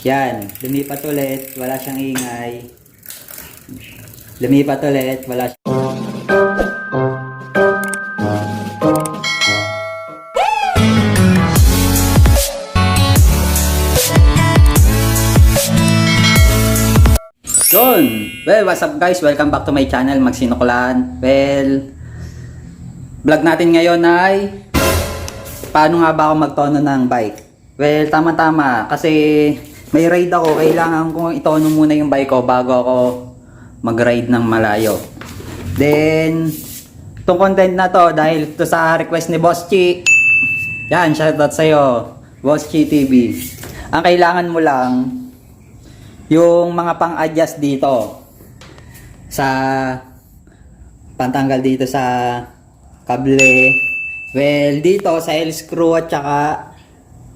Yan, lumipat ulit, wala siyang ingay. Lumipat ulit, wala siyang... Yun! Well, what's up guys? Welcome back to my channel, Magsinuklan. Well, vlog natin ngayon ay paano nga ba ako magtono ng bike? Well, tama-tama kasi may ride ako. Kailangan kong itono muna yung bike ko bago ako mag-ride ng malayo. Then, itong content na to dahil to sa request ni Boss Chi. Yan, shoutout sa'yo, Boss Chi TV. Ang kailangan mo lang yung mga pang-adjust dito sa pantanggal dito sa kable. Well, dito sa L screw at saka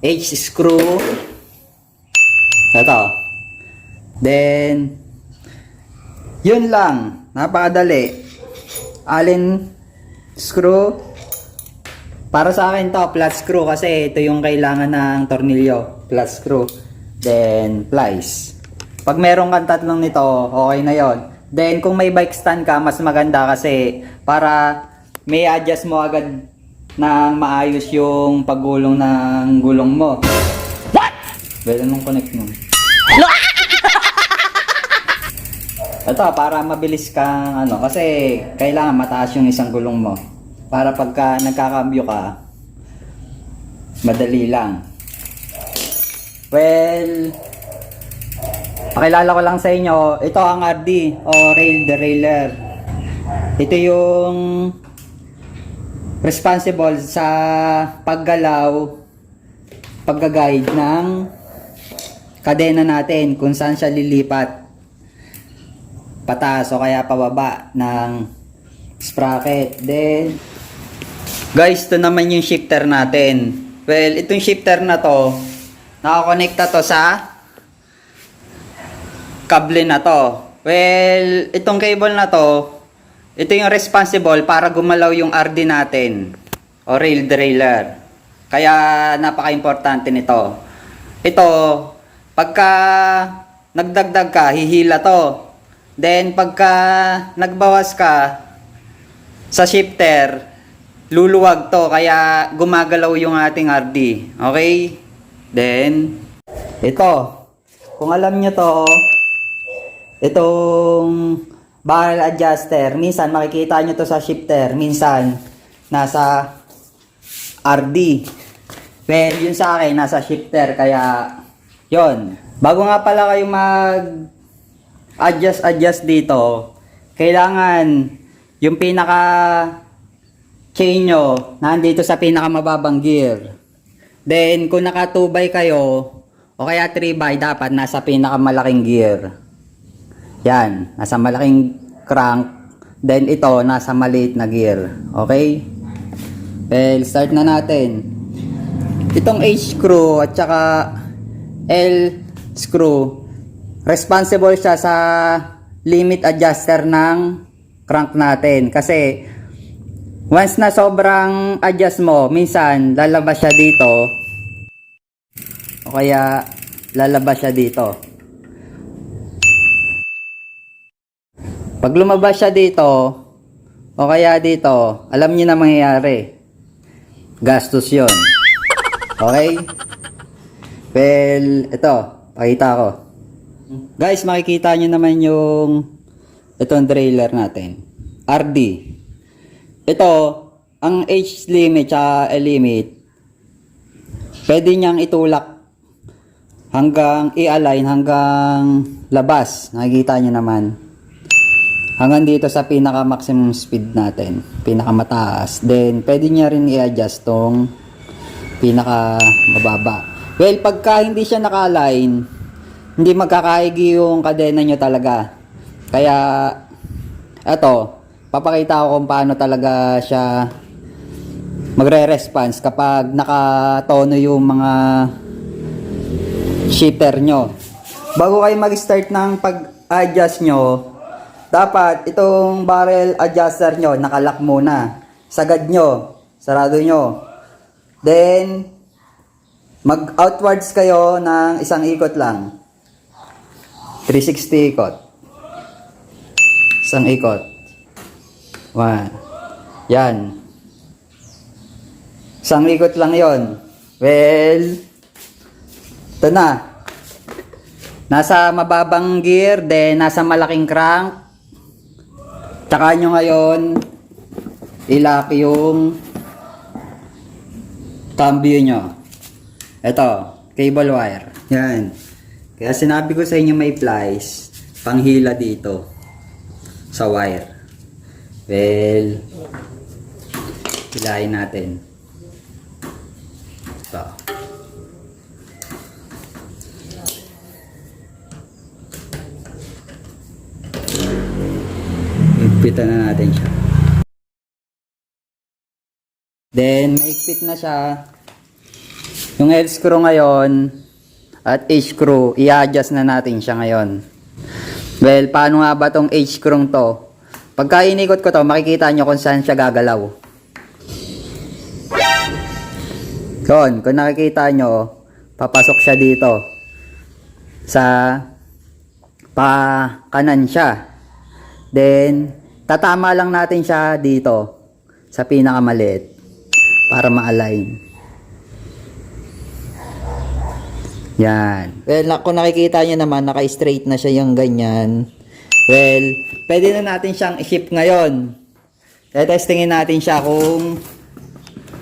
H screw. Ito. Then, yun lang. Napakadali. Allen screw. Para sa akin to, flat screw kasi ito yung kailangan ng tornilyo. Flat screw. Then, plies. Pag meron kang tatlong nito, okay na yon. Then, kung may bike stand ka, mas maganda kasi para may adjust mo agad ng maayos yung paggulong ng gulong mo. What? Well, anong connect mo? Ito, para mabilis kang kasi kailangan mataas yung isang gulong mo. Para pagka nagkakambyo ka, madali lang. Well, pakilala ko lang sa inyo, ito ang RD o rail derailleur. Ito yung responsible sa paggalaw, pagga-guide ng kadena natin kung saan siya lilipat. Pataas o kaya pababa ng sprocket. Then, guys, ito naman yung shifter natin. Well, itong shifter na to, nakakonekta to sa kable na to. Well, itong cable na to, ito yung responsible para gumalaw yung RD natin o rail derailleur. Kaya napaka-importante nito. Ito, pagka nagdagdag ka, hihila to. Then pagka nagbawas ka sa shifter, luluwag to kaya gumagalaw yung ating RD. Okay? Then ito, kung alam nyo to, itong barrel adjuster, minsan makikita nyo to sa shifter, minsan nasa RD. Well, yun sa akin, nasa shifter, kaya yon. Bago nga pala kayo mag-adjust dito, kailangan yung pinaka chain nyo nandito sa pinaka mababang gear. Then, kung naka 2x kayo, o kaya 3x, dapat nasa pinaka malaking gear. Yan, nasa malaking crank. Then ito, nasa maliit na gear. Okay? Well, start na natin. Itong H screw at saka L screw, responsible siya sa limit adjuster ng crank natin. Kasi, once na sobrang adjust mo, minsan lalabas siya dito. O kaya, lalabas siya dito. Pag lumabas siya dito, o kaya dito, alam niyo na mangyayari. Gastos yun. Okay? Well, ito, pakita ko. Guys, makikita nyo naman yung itong derailleur natin. RD. Ito, ang H limit at L limit, pwede niyang itulak hanggang i-align hanggang labas. Nakikita nyo naman. Hanggang dito sa pinaka maximum speed natin, pinaka mataas. Then pwede niya rin i-adjust tong pinaka mababa. Well, pagka hindi siya naka-align, hindi magkakaigi yung kadena nyo talaga. Kaya eto, papakita ko kung paano talaga siya magre-response kapag nakatono yung mga shifter nyo. Bago kayo mag-start ng pag-adjust nyo, dapat itong barrel adjuster nyo nakalock muna. Sagad nyo, sarado nyo. Then Mag-outwards kayo ng isang ikot lang. 360 ikot. Isang ikot. 1. Yan. Isang ikot lang yon. Well, ito na. Nasa mababang gear, then nasa malaking crank. Tsaka nyo ngayon, ilock yung cambio nyo. Ito, cable wire. Yan. Kaya sinabi ko sa inyo may plies, panghila dito sa wire. Well, hilahin natin. Ito. Higpitan na natin siya. Then, naigpit na siya. Yung L screw ngayon at H screw, i-adjust na natin siya ngayon. Well, paano nga ba tong H screw to? Pagka inikot ko to, makikita nyo kung saan siya gagalaw. Doon, kung nakikita nyo, papasok siya dito. Sa kanan siya. Then, tatama lang natin siya dito sa pinakamaliit para ma-align. Yan. Well, kung nakikita nyo naman, naka-straight na siya yung ganyan. Well, pwede na natin siyang i-shift ngayon. Testingin natin siya kung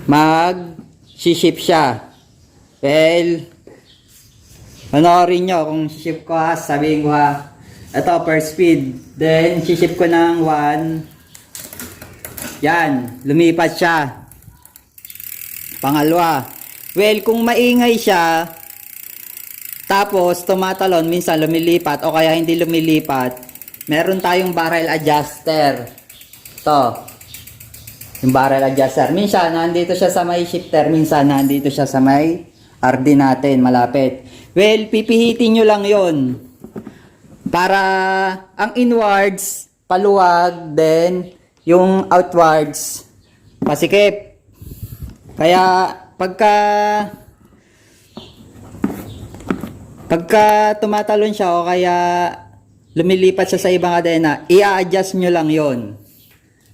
mag-shift siya. Well, panoorin nyo kung shift ko ha, sabihin ko ha. Ito, per speed. Then, shift ko ng 1. Yan, lumipat siya. Pangalawa. Well, kung maingay siya, tapos tumatalon, minsan lumilipat o kaya hindi lumilipat, meron tayong barrel adjuster. Ito. Yung barrel adjuster. Minsan, nandito siya sa may shifter. Minsan, nandito siya sa may RD natin, malapit. Well, pipihitin nyo lang yon para ang inwards, paluwag, then yung outwards, pasikip. Kaya, pagka tumatalon siya o kaya lumilipat siya sa ibang kadena, i-adjust nyo lang yon.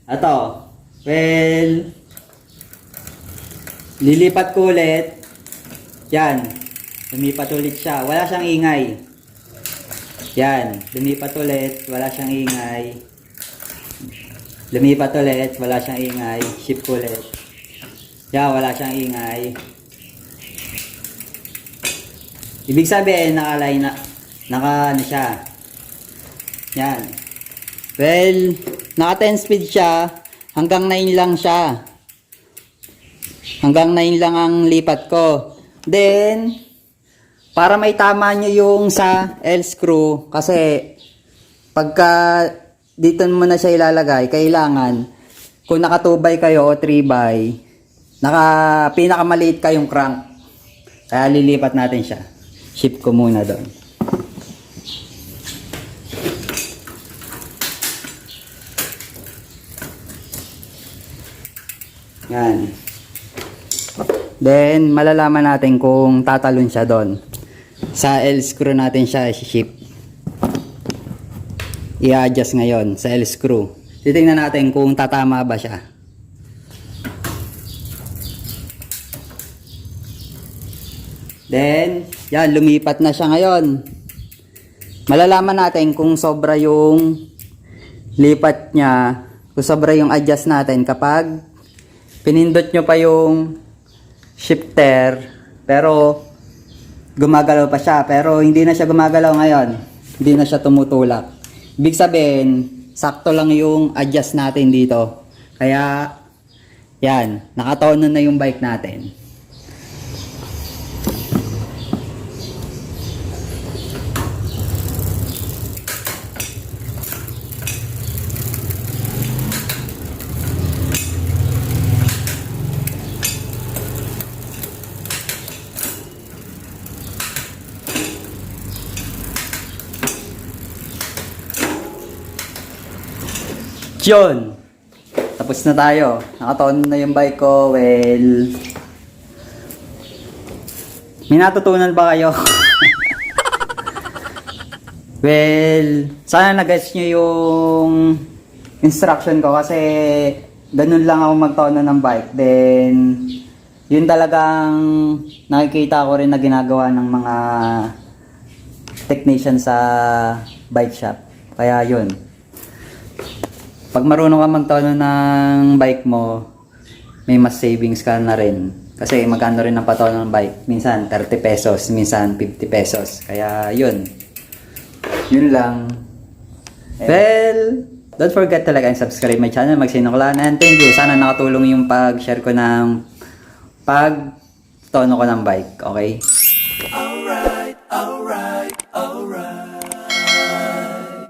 Ito. Well, lilipat ko ulit. Yan. Lumipat ulit siya. Wala siyang ingay. Yan. Lumipat ulit. Wala siyang ingay. Lumipat ulit. Wala siyang ingay. Shift ulit. Yan. Wala siyang ingay. Ibig sabihin, naka-align na. Ano siya. Yan. Well, naka 10 speed siya. Hanggang 9 lang siya. Hanggang 9 lang ang lipat ko. Then, para may tama nyo yung sa L screw, kasi pagka dito mo na siya ilalagay, kailangan, kung nakatubay kayo o 3x, pinakamaliit kayong crank. Kaya lilipat natin siya. Shift ko muna doon. Yan. Then, malalaman natin kung tatalon siya doon. Sa L screw natin siya i-shift. I-adjust ngayon sa L screw. Titingnan natin kung tatama ba siya. Then, yan, lumipat na siya ngayon. Malalaman natin kung sobra yung lipat niya, kung sobra yung adjust natin kapag pinindot nyo pa yung shifter, pero gumagalaw pa siya. Pero hindi na siya gumagalaw ngayon. Hindi na siya tumutulak. Ibig sabihin, sakto lang yung adjust natin dito. Kaya, yan, nakatono na yung bike natin. Yun. Tapos na tayo. Nakatono na yung bike ko. Well, May natutunan ba kayo? Well, sana nag-gets nyo yung instruction ko kasi ganun lang ako magtono ng bike. Then, yun talagang nakikita ko rin na ginagawa ng mga technician sa bike shop. Kaya yun. Pag marunong ka magtono ng bike mo, may mas savings ka na rin. Kasi magkano rin ang patono ng bike. Minsan 30 pesos, minsan 50 pesos. Kaya yun. Yun lang. Well, don't forget to like and subscribe my channel, Magsinuklan. Thank you. Sana nakatulong yung pag-share ko ng pag-tono ko ng bike. Okay? Alright, alright, alright.